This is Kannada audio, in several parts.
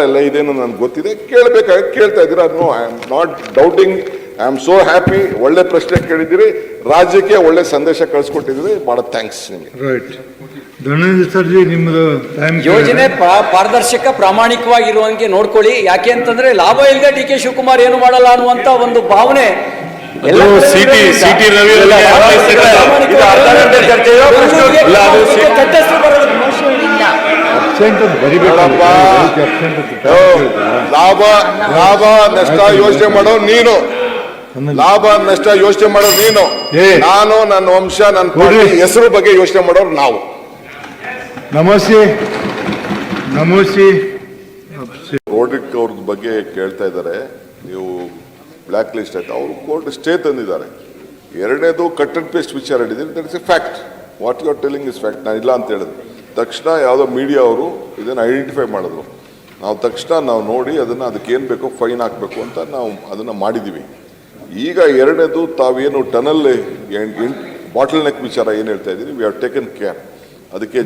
ಎಲ್ಲ ಇದೇನು ನನಗೆ ಗೊತ್ತಿದೆ, ಕೇಳಬೇಕಾಗಿ ಕೇಳ್ತಾ ಇದ್ದೀರಾ. No, I am not doubting. I am so happy. ಒಳ್ಳೆ ಪ್ರಶ್ನೆ ಕೇಳಿದ್ದೀರಿ, ರಾಜ್ಯಕ್ಕೆ ಒಳ್ಳೆ ಸಂದೇಶ ಕಳಿಸ್ಕೊಟ್ಟಿದ್ದೀರಿ. ಬಹಳ ಥ್ಯಾಂಕ್ಸ್ ನಿಮಗೆ. ರೈಟ್. ಧನಂಜಯ ಸರ್ಜಿ, ನಿಮ್ಮದು ಯೋಜನೆ ಪಾರದರ್ಶಕ ಪ್ರಾಮಾಣಿಕವಾಗಿರುವಂಗೆ ನೋಡ್ಕೊಳ್ಳಿ. ಯಾಕೆ ಅಂತಂದ್ರೆ ಲಾಭ ಇಲ್ಲದೆ ಡಿ ಕೆ ಶಿವಕುಮಾರ್ ಏನು ಮಾಡಲ್ಲ ಅನ್ನುವಂತ ಒಂದು ಭಾವನೆ ಲಾಭ ನಷ್ಟ ಯೋಚನೆ ಮಾಡೋ ನೀನು, ಲಾಭ ನಷ್ಟ ಯೋಚನೆ ಮಾಡೋ ನೀನು, ನಾನು ನನ್ನ ವಂಶ ನನ್ನ ಪಾರ್ಟಿ ಹೆಸರು ಬಗ್ಗೆ ಯೋಚನೆ ಮಾಡೋರು ನಾವು. ನಮಸ್ತೆ. ರೋಡ್ರಿಕ್ ಅವ್ರ ಬಗ್ಗೆ ಕೇಳ್ತಾ ಇದ್ದಾರೆ, ನೀವು ಬ್ಲ್ಯಾಕ್ ಲಿಸ್ಟ್ ಆಯ್ತು. ಅವರು ಕೋರ್ಟ್ ಸ್ಟೇ ತಂದಿದ್ದಾರೆ. ಎರಡನೇದು ಕಟ್ ಅಂಡ್ ಪೇಸ್ಟ್ ವಿಚಾರ ಹೇಳಿದ್ದೀನಿ. That is a fact. What you are telling is fact. ನಾನು ಇಲ್ಲ ಅಂತ ಹೇಳಿದ್ರು. ತಕ್ಷಣ ಯಾವುದೋ ಮೀಡಿಯಾ ಅವರು ಇದನ್ನು ಐಡೆಂಟಿಫೈ ಮಾಡಿದ್ರು. ನಾವು ತಕ್ಷಣ ನಾವು ನೋಡಿ ಅದಕ್ಕೇನು ಬೇಕೋ ಫೈನ್ ಹಾಕಬೇಕು ಅಂತ ನಾವು ಅದನ್ನು ಮಾಡಿದ್ದೀವಿ. ಈಗ ಎರಡನೇದು ತಾವೇನು ಟನಲ್ ಬಾಟಲ್ ನೆಕ್ ವಿಚಾರ ಏನು ಹೇಳ್ತಾ ಇದ್ದೀರಿ, ವಿ ಹ್ಯಾವ್ ಟೇಕನ್ ಕೇರ್. ಅದಕ್ಕೆ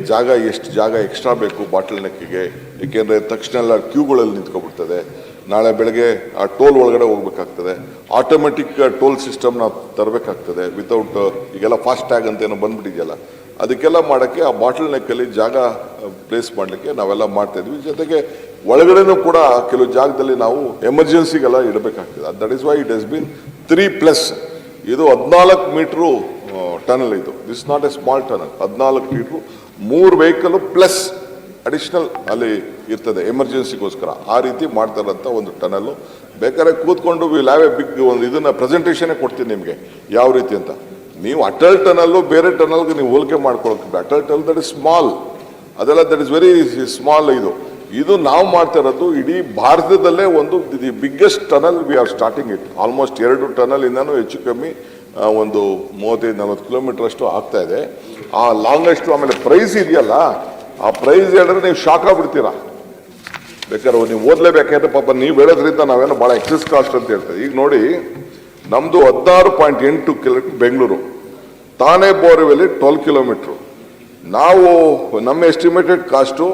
ಎಷ್ಟು ಜಾಗ ಎಕ್ಸ್ಟ್ರಾ ಬೇಕು ಬಾಟಲ್ ನೆಕ್ಕಿಗೆ, ಏಕೆಂದರೆ ತಕ್ಷಣ ಎಲ್ಲ ಕ್ಯೂಗಳಲ್ಲಿ ನಿಂತ್ಕೊಬಿಡ್ತದೆ. ನಾಳೆ ಬೆಳಗ್ಗೆ ಆ ಟೋಲ್ ಒಳಗಡೆ ಹೋಗ್ಬೇಕಾಗ್ತದೆ. ಆಟೋಮೆಟಿಕ್ ಟೋಲ್ ಸಿಸ್ಟಮ್ ನಾವು ತರಬೇಕಾಗ್ತದೆ. ವಿತೌಟ್ ಈಗೆಲ್ಲ ಫಾಸ್ಟ್ ಟ್ಯಾಗ್ ಅಂತ ಏನೋ ಬಂದ್ಬಿಟ್ಟಿದೆಯಲ್ಲ, ಅದಕ್ಕೆಲ್ಲ ಮಾಡೋಕ್ಕೆ ಆ ಬಾಟಲ್ ನೆಕ್ಕಲ್ಲಿ ಜಾಗ ಪ್ಲೇಸ್ ಮಾಡಲಿಕ್ಕೆ ನಾವೆಲ್ಲ ಮಾಡ್ತಾಯಿದ್ವಿ. ಜೊತೆಗೆ ಒಳಗಡೆನೂ ಕೂಡ ಕೆಲವು ಜಾಗದಲ್ಲಿ ನಾವು ಎಮರ್ಜೆನ್ಸಿಗೆಲ್ಲ ಇಡಬೇಕಾಗ್ತದೆ. That is why it has been 3+. ಇದು 14 ಮೀಟ್ರು ಟನಲ್. ಇದು this not a small tunnel. 14 metre, 3 vehicle plus additional ಅಲ್ಲಿ ಇರ್ತದೆ ಎಮರ್ಜೆನ್ಸಿಗೋಸ್ಕರ. ಆ ರೀತಿ ಮಾಡ್ತಾರಂತ ಒಂದು ಟನಲ್ಲು. ಬೇಕಾದ್ರೆ ಕೂತ್ಕೊಂಡು ವಿಲ್ ಹ್ಯಾವ್ ಎ ಬಿಗ್ ಒಂದು ಇದನ್ನ ಪ್ರೆಸೆಂಟೇಷನ್ನೇ ಕೊಡ್ತೀನಿ ನಿಮಗೆ ಯಾವ ರೀತಿ ಅಂತ. ನೀವು ಅಟಲ್ ಟನಲ್ಲು ಬೇರೆ ಟನಲ್ಗೆ ನೀವು ಹೋಲಿಕೆ ಮಾಡ್ಕೊಳಕ್ಕೆ, Atal tunnel that is small, ಅದೆಲ್ಲ ದಟ್ ಇಸ್ ವೆರಿ ಸ್ಮಾಲ್. ಇದು ನಾವು ಮಾಡ್ತಾ ಇರೋದು ಇಡೀ ಭಾರತದಲ್ಲೇ ಒಂದು the biggest tunnel. We are starting it. Almost 2 tunnel ಇಂದನೂ ಹೆಚ್ಚು ಕಮ್ಮಿ ಒಂದು 35-40 ಕಿಲೋಮೀಟರ್ ಅಷ್ಟು ಆಗ್ತಾ ಇದೆ. ಆ ಲಾಂಗೆಸ್ಟ್. ಆಮೇಲೆ ಪ್ರೈಸ್ ಇದೆಯಲ್ಲ, ಆ ಪ್ರೈಸ್ ಹೇಳಿದ್ರೆ ನೀವು ಶಾಕ್ ಆಗ್ಬಿಡ್ತೀರಾ. ಬೇಕಾದ್ರೆ ನೀವು ಓದಲೇಬೇಕಾದ್ರೆ ಪಾಪ ನೀವು ಹೇಳೋದ್ರಿಂದ ನಾವೇನೋ ಭಾಳ ಎಕ್ಸೆಸ್ ಕಾಸ್ಟ್ ಅಂತ ಹೇಳ್ತೇವೆ. ಈಗ ನೋಡಿ, ನಮ್ಮದು 16.8 ಕಿಲೋಮೀಟರ್ ಬೆಂಗಳೂರು, ತಾನೇ ಬೋರ್ವೆಲ್ಲಿ 12 ಕಿಲೋಮೀಟ್ರು. ನಾವು ನಮ್ಮ ಎಸ್ಟಿಮೇಟೆಡ್ ಕಾಸ್ಟು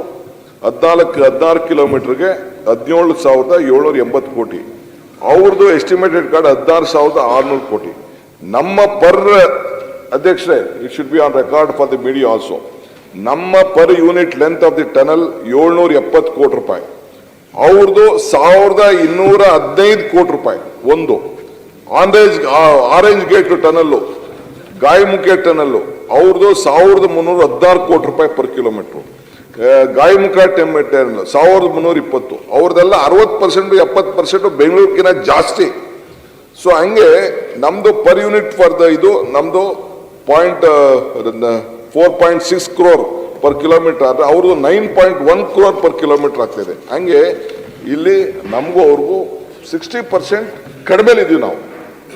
16 ಕಿಲೋಮೀಟ್ರಿಗೆ 17,780 ಕೋಟಿ. ಅವ್ರದ್ದು ಎಸ್ಟಿಮೇಟೆಡ್ ಕಾರ್ಡ್ 16,600 ಕೋಟಿ. ನಮ್ಮ ಪರ್ ಅಧ್ಯಕ್ಷರೇ, it should be on record for the media also, ನಮ್ಮ per unit length of the tunnel 770 ಕೋಟಿ ರೂಪಾಯಿ. ಅವ್ರದ್ದು 1,215 ಕೋಟಿ ರೂಪಾಯಿ. ಒಂದು orange gate tunnel, Gaimukh tunnel, ಅವ್ರದ್ದು 1,316 ಕೋಟಿ ರೂಪಾಯಿ ಪರ್ ಕಿಲೋಮೀಟ್ರು. ಗಾಯಮುಖ ಟನಲ್ 1,320. ಅವ್ರದ್ದೆಲ್ಲ 60%, 70% ಬೆಂಗಳೂರಿಗಿಂತ ಜಾಸ್ತಿ. ಸೊ ಹಂಗೆ ನಮ್ದು ಪರ್ ಯೂನಿಟ್ ಫಾರ್ ಇದು ನಮ್ದು 4.6 crore ಪರ್ ಕಿಲೋಮೀಟರ್ ಆದರೆ ಅವ್ರದ್ದು 9.1 crore ಪರ್ ಕಿಲೋಮೀಟರ್ ಆಗ್ತಾಯಿದೆ. ಹಂಗೆ ಇಲ್ಲಿ ನಮಗೂ ಅವ್ರಿಗೂ 60% ಕಡಿಮೆಲಿದ್ದೀವಿ ನಾವು.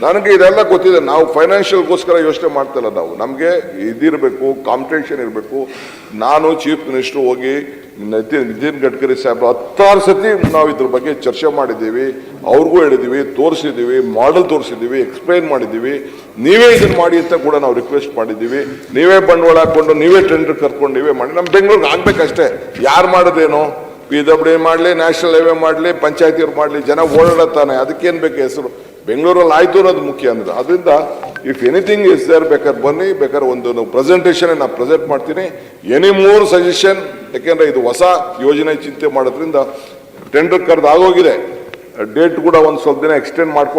ನನಗೆ ಇದೆಲ್ಲ ಗೊತ್ತಿದೆ. ನಾವು ಫೈನಾನ್ಷಿಯಲ್ಗೋಸ್ಕರ ಯೋಚನೆ ಮಾಡ್ತಿಲ್ಲ ನಾವು. ನಮಗೆ ಇದಿರಬೇಕು, ಕಾಂಪಿಟೇಷನ್ ಇರಬೇಕು. ನಾನು ಚೀಫ್ ಮಿನಿಸ್ಟ್ರು ಹೋಗಿ ನಿತಿನ್ ಗಡ್ಕರಿ ಸಾಹೇಬ್ರು 16 ಸತಿ ನಾವು ಇದ್ರ ಬಗ್ಗೆ ಚರ್ಚೆ ಮಾಡಿದ್ದೀವಿ. ಅವ್ರಿಗೂ ಹೇಳಿದ್ದೀವಿ, ತೋರಿಸಿದ್ದೀವಿ, ಮಾಡೆಲ್ ತೋರಿಸಿದ್ದೀವಿ, ಎಕ್ಸ್ಪ್ಲೈನ್ ಮಾಡಿದ್ದೀವಿ. ನೀವೇ ಇದನ್ನು ಮಾಡಿ ಅಂತ ಕೂಡ ನಾವು ರಿಕ್ವೆಸ್ಟ್ ಮಾಡಿದ್ದೀವಿ. ನೀವೇ ಬಂಡವಾಳ ಹಾಕ್ಕೊಂಡು, ನೀವೇ ಟೆಂಡರ್ ಕರ್ಕೊಂಡು ನೀವೇ ಮಾಡಿ. ನಮ್ಮ ಬೆಂಗಳೂರಿಗೆ ಆಗ್ಬೇಕಷ್ಟೇ. ಯಾರು ಮಾಡೋದೇನು, PWD ಮಾಡಲಿ, ನ್ಯಾಷನಲ್ ಹೈವೇ ಮಾಡಲಿ, ಪಂಚಾಯತಿಯವ್ರು ಮಾಡಲಿ, ಜನ ಓಡಾಡತ್ತಾನೆ. ಅದಕ್ಕೇನು ಬೇಕು ಹೆಸರು, ಬೆಂಗಳೂರಲ್ಲಿ ಆಯಿತು ಅನ್ನೋದು ಮುಖ್ಯ ಅಂದ್ರೆ. ಅದರಿಂದ ಇಫ್ ಎನಿಥಿಂಗ್ ಇಸ್ ದೇರ್, ಬೇಕಾದ್ರೆ ಬನ್ನಿ, ಬೇಕಾದ್ರೆ ಒಂದು ಪ್ರೆಸೆಂಟೇಷನ್ ನಾನು ಪ್ರೆಸೆಂಟ್ ಮಾಡ್ತೀನಿ. ಎನಿ ಮೋರ್ ಸಜೆಷನ್, ಯಾಕೆಂದರೆ ಇದು ಹೊಸ ಯೋಜನೆ ಚಿಂತೆ ಮಾಡೋದ್ರಿಂದ ಟೆಂಡರ್ ಕರೆದು ಆಗೋಗಿದೆ. ಡೇಟ್ ಕೂಡ ಒಂದು ಸ್ವಲ್ಪ ದಿನ ಎಕ್ಸ್ಟೆಂಡ್ ಮಾಡ್ಕೊಂಡು